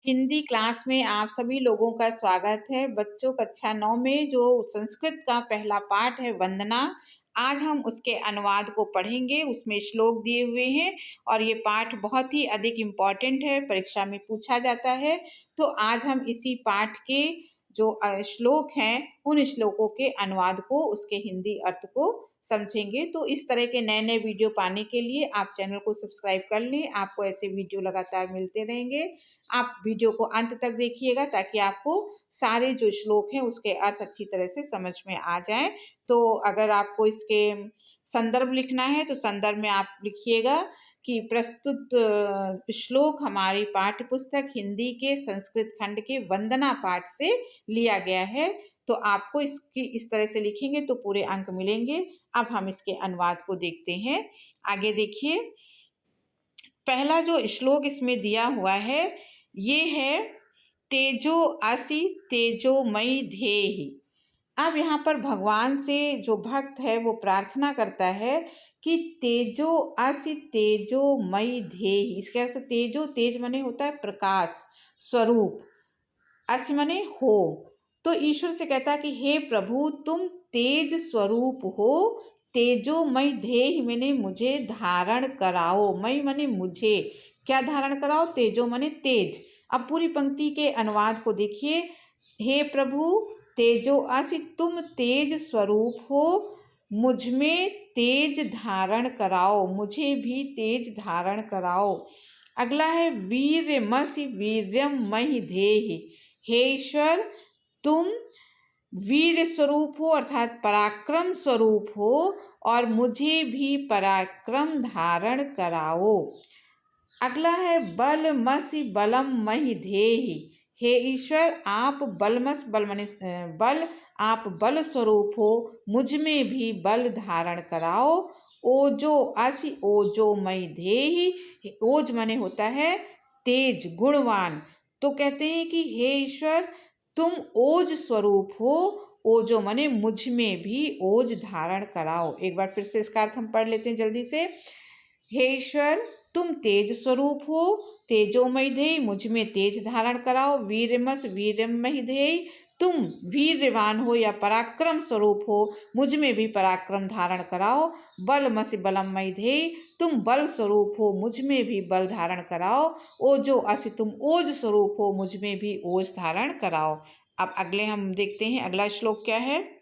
Hindi class में आप सभी लोगों का स्वागत है। बच्चों कक्षा 9 में जो संस्कृत का पहला पाठ है वंदना, आज हम उसके अनुवाद को पढ़ेंगे। उसमें श्लोक दिए हुए हैं और ये पाठ बहुत ही अधिक इम्पोर्टेंट है, परीक्षा में पूछा जाता है। तो आज हम इसी पाठ के जो श्लोक हैं, उन श्लोकों के अनुवाद को, उसके हिंदी अर्थ को समझेंगे। तो इस तरह के नए-नए वीडियो पाने के लिए आप चैनल को सब्सक्राइब कर लें। आपको ऐसे वीडियो लगातार मिलते रहेंगे। आप वीडियो को अंत तक देखिएगा ताकि आपको सारे जो श्लोक हैं उसके अर्थ अच्छी तरह से समझ में आ जाएं। तो अगर आपको इसके संदर्भ लिखना है तो संदर्भ में आप लिखिएगा कि प्रस्तुत श्लोक हमारी पाठ्य पुस्तक हिंदी के संस्कृत खंड के वंदना पाठ से लिया गया है। तो आपको इसकी इस तरह से लिखेंगे तो पूरे अंक मिलेंगे। अब हम इसके अनुवाद को देखते हैं। आगे देखिए, पहला जो श्लोक इसमें दिया हुआ है ये है तेजो असि तेजोमयी धेहि। अब यहाँ पर भगवान से जो भक्त है वो प्रार्थना करता है कि तेजो असि तेजोमयी धेहि। इसके अर्थ तेजो, तेज माने होता है प्रकाश स्वरूप, असि माने हो। तो ईश्वर से कहता है कि हे प्रभु तुम तेज स्वरूप हो, तेजोमय धेहि माने मुझे धारण कराओ। मई माने मुझे, क्या धारण कराओ? तेजो माने तेज। अब पूरी पंक्ति के अनुवाद को देखिए। हे प्रभु तेजो असि, तुम तेज स्वरूप हो, मुझ में तेज धारण कराओ, मुझे भी तेज धारण कराओ। अगला है वीर्यमसि वीर्यम महि धेहि। हे ईश्वर तुम वीर स्वरूप हो अर्थात पराक्रम स्वरूप हो और मुझे भी पराक्रम धारण कराओ। अगला है बलमसि बलम महि धेहि। हे ईश्वर आप बलमस, बल माने बल, आप बल स्वरूप हो, मुझ में भी बल धारण कराओ। ओजो असि ओजो मयि धेहि। ओज माने होता है तेज, गुणवान। तो कहते हैं कि हे ईश्वर तुम ओज स्वरूप हो, ओजो माने मुझ में भी ओज धारण कराओ। एक बार फिर से इसका अर्थ हम पढ़ लेते हैं जल्दी से। हे ईश्वर तुम तेज स्वरूप हो, तेजोमय धेहि, मुझ में तेज धारण कराओ। वीरमस वीरमय धेहि, तुम वीर्यवान हो या पराक्रम स्वरूप हो, मुझ में भी पराक्रम धारण कराओ। बलमसि बलमय धेहि, तुम बल स्वरूप हो, मुझ में भी बल धारण कराओ। ओजो असि, तुम ओज स्वरूप हो, मुझ में भी ओज धारण कराओ। अब अगले हम देखते हैं, अगला श्लोक क्या है।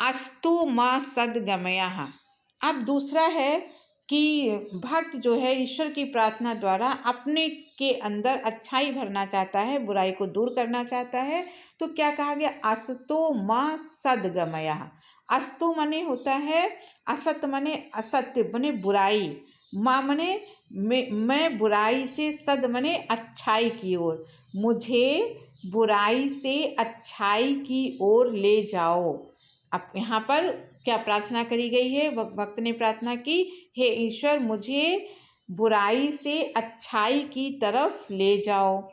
अस्तु मा सद्गमयः। अब दूसरा है कि भक्त जो है ईश्वर की प्रार्थना द्वारा अपने के अंदर अच्छाई भरना चाहता है, बुराई को दूर करना चाहता है। तो क्या कहा गया? अस्तु मा सद्गमयः। अस्तु माने होता है असत, माने असत्य, माने बुराई। माँ माने मैं बुराई से, सद माने अच्छाई की ओर, मुझे बुराई से अच्छाई की ओर ले जाओ। अब यहाँ पर क्या प्रार्थना करी गई है? भक्त ने प्रार्थना की, हे ईश्वर मुझे बुराई से अच्छाई की तरफ ले जाओ।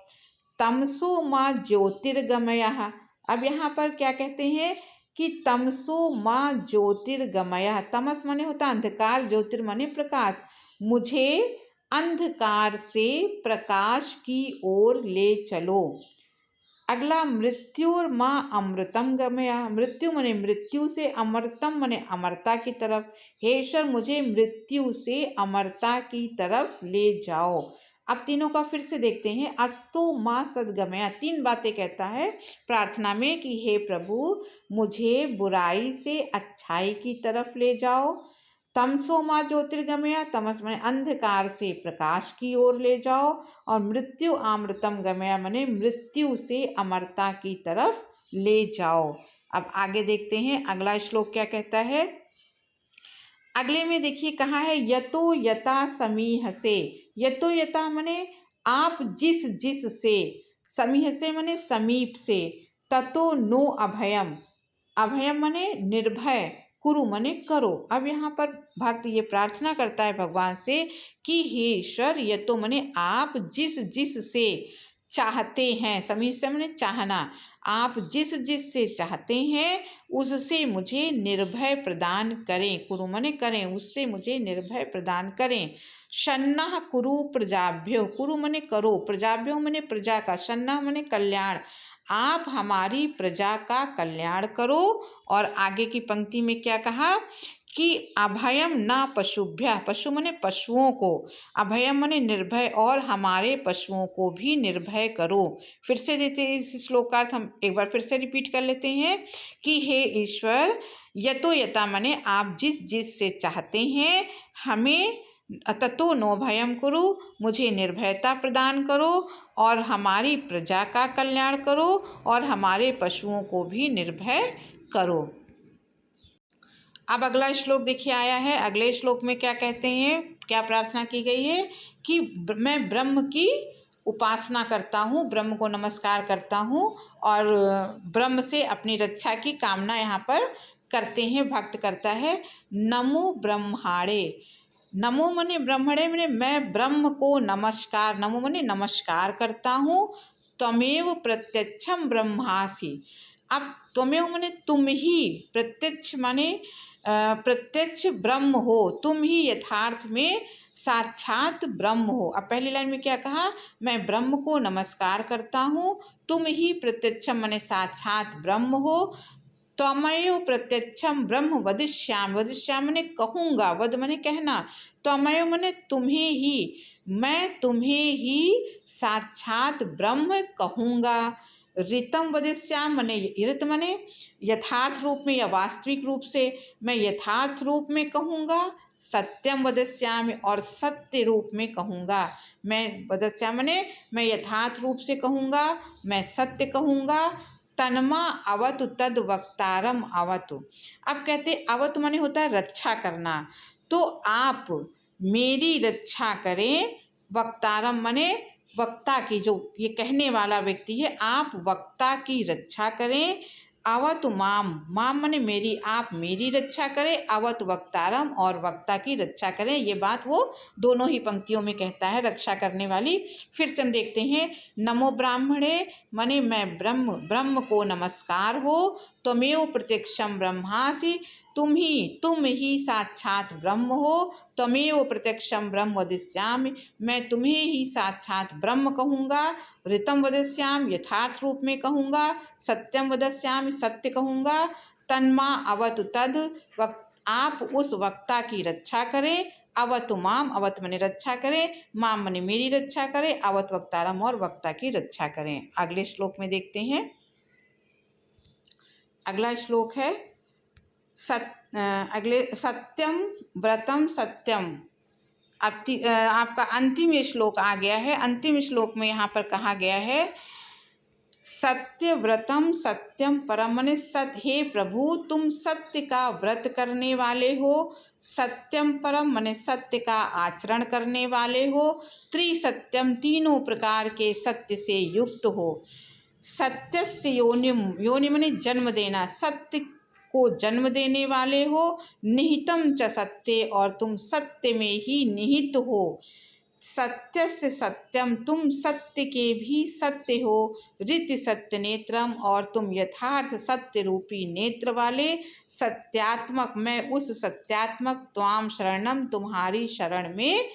तमसो माँ ज्योतिर्गमयः। अब यहाँ पर क्या कहते हैं कि तमसो माँ ज्योतिर्गमयः। तमस माने होता अंधकार, ज्योतिर माने प्रकाश। मुझे अंधकार से प्रकाश की ओर ले चलो। अगला मृत्युर माँ अमृतम गमया। मृत्यु माने मृत्यु से, अमृतम माने अमरता की तरफ। हे ईश्वर मुझे मृत्यु से अमरता की तरफ ले जाओ। अब तीनों का फिर से देखते हैं। अस्तु माँ सद्गमया, तीन बातें कहता है प्रार्थना में कि हे प्रभु मुझे बुराई से अच्छाई की तरफ ले जाओ। तमसो माँ ज्योतिर्गमया, तमस माने अंधकार से प्रकाश की ओर ले जाओ। और मृत्यु अमृतम गमया माने मृत्यु से अमरता की तरफ ले जाओ। अब आगे देखते हैं अगला श्लोक क्या कहता है। अगले में देखिए कहाँ है, यतो यथा समीह से। यतो यथा माने आप जिस जिस से, समीह से माने समीप से, ततो नो अभयम। अभयम माने निर्भय, कुरु माने करो। अब यहाँ पर भक्त ये प्रार्थना करता है भगवान से कि हे ईश्वर, यतो माने आप जिस जिस से, चाहते हैं, समीह से मैंने चाहना, आप जिस जिस से चाहते हैं उससे मुझे निर्भय प्रदान करें, कुरु मने करें, उससे मुझे निर्भय प्रदान करें। शन्नः कुरु प्रजाभ्यो, कुरु मने करो, प्रजाभ्यो मने प्रजा का, शन्नः मने कल्याण, आप हमारी प्रजा का कल्याण करो। और आगे की पंक्ति में क्या कहा कि अभयम न पशुभ्य, पशु मने पशुओं को, अभयम मने निर्भय, और हमारे पशुओं को भी निर्भय करो। फिर से देते हैं इस श्लोक का अर्थ, हम एक बार फिर से रिपीट कर लेते हैं कि हे ईश्वर, यतो यथा मने आप जिस जिस से चाहते हैं हमें, ततो नो भयम करो, मुझे निर्भयता प्रदान करो, और हमारी प्रजा का कल्याण करो, और हमारे पशुओं को भी निर्भय करो। अब अगला श्लोक देखिए आया है। अगले श्लोक में क्या कहते हैं, क्या प्रार्थना की गई है कि मैं ब्रह्म की उपासना करता हूँ, ब्रह्म को नमस्कार करता हूँ, और ब्रह्म से अपनी रक्षा की कामना यहाँ पर करते हैं, भक्त करता है। नमो ब्रह्माणे, नमो मने ब्रह्मणे मने मैं ब्रह्म को नमस्कार, नमो मने नमस्कार करता हूँ। त्वमेव प्रत्यक्षम ब्रह्मासि, अब त्वमेव मने तुम ही, प्रत्यक्ष माने प्रत्यक्ष ब्रह्म हो, तुम ही यथार्थ में साक्षात ब्रह्म हो। अब पहली लाइन में क्या कहा, मैं ब्रह्म को नमस्कार करता हूँ, तुम ही प्रत्यक्षम मने साक्षात ब्रह्म हो। त्वमेव प्रत्यक्षम ब्रह्म वदिष्यामि, वदिष्यामि मने कहूँगा, वद मने कहना, त्वमेव मने तुम्हें ही, मैं तुम्हें ही साक्षात ब्रह्म कहूँगा। ऋतम वदिष्यामि मने ऋत मने यथार्थ रूप में या वास्तविक रूप से, मैं यथार्थ रूप में कहूँगा। सत्यम वदिष्यामि, और सत्य रूप में कहूँगा। मैं वदिष्यामि मने मैं यथार्थ रूप से कहूँगा, मैं सत्य कहूँगा। तन्मा अवतु तद वक्तारम अवतु, अब कहते अवतु माने होता है रक्षा करना, तो आप मेरी रक्षा करें। वक्तारम माने वक्ता की, जो ये कहने वाला व्यक्ति है, आप वक्ता की रक्षा करें। अवतु माम, माम माने मेरी, आप मेरी रक्षा करें। अवत वक्तारम, और वक्ता की रक्षा करें। ये बात वो दोनों ही पंक्तियों में कहता है, रक्षा करने वाली। फिर से हम देखते हैं, नमो ब्राह्मणे माने मैं ब्रह्म को नमस्कार हो। त्वमेव प्रत्यक्षम ब्रह्मासि, तुम ही साक्षात ब्रह्म हो। त्वमेव प्रत्यक्षम ब्रह्म वदिष्यामि, मैं तुम्हें ही साक्षात ब्रह्म कहूँगा। ऋतम वदिष्यामि, यथार्थ रूप में कहूँगा। सत्यम वदिष्यामि, सत्य कहूँगा। तन्मा अवतु तद आप उस वक्ता की रक्षा करें। अवतु माम, अवत मने रक्षा करें, माम मने मेरी रक्षा करें। अवत वक्तारम, और वक्ता की रक्षा करें। अगले श्लोक में देखते हैं। अगला श्लोक है अगले सत्यम व्रतम सत्यम। आपका अंतिम ये श्लोक आ गया है। अंतिम श्लोक में यहाँ पर कहा गया है सत्य व्रतम सत्यम परम, मने सत्य, हे प्रभु तुम सत्य का व्रत करने वाले हो। सत्यम परम मने सत्य का आचरण करने वाले हो। त्रिसत्यम, तीनों प्रकार के सत्य से युक्त हो। सत्यस्य योनिम, योनि मने जन्म देना, सत्य को जन्म देने वाले हो। निहितम च सत्य, और तुम सत्य में ही निहित हो। सत्य से सत्यम, तुम सत्य के भी सत्य हो। ऋत सत्य नेत्रम, और तुम यथार्थ सत्य रूपी नेत्र वाले। सत्यात्मक, मैं उस सत्यात्मक त्वाम शरणम, तुम्हारी शरण में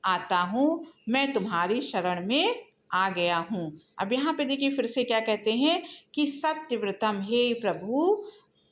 आता हूँ, मैं तुम्हारी शरण में आ गया हूँ। अब यहाँ पे देखिए फिर से क्या कहते हैं कि सत्यव्रतम, हे प्रभु,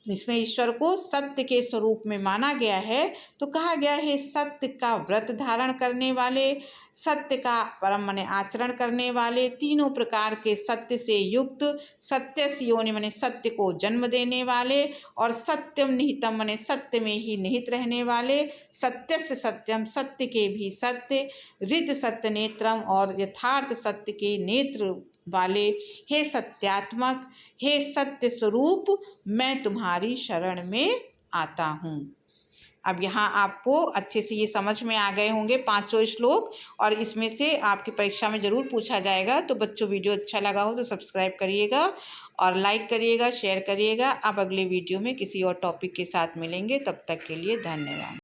इसमें ईश्वर को सत्य के स्वरूप में माना गया है, तो कहा गया है सत्य का व्रत धारण करने वाले, सत्य का परम मने आचरण करने वाले, तीनों प्रकार के सत्य से युक्त। सत्य योनि मने सत्य को जन्म देने वाले, और सत्यम निहितम मने सत्य में ही निहित रहने वाले। सत्य से सत्यम, सत्य के भी सत्य। ऋत सत्य नेत्रम, और यथार्थ सत्य के नेत्र वाले। हे सत्यात्मक, हे सत्य स्वरूप, मैं तुम्हारी शरण में आता हूँ। अब यहाँ आपको अच्छे से ये समझ में आ गए होंगे पांचों श्लोक, और इसमें से आपकी परीक्षा में ज़रूर पूछा जाएगा। तो बच्चों, वीडियो अच्छा लगा हो तो सब्सक्राइब करिएगा और लाइक करिएगा, शेयर करिएगा। अब अगले वीडियो में किसी और टॉपिक के साथ मिलेंगे, तब तक के लिए धन्यवाद।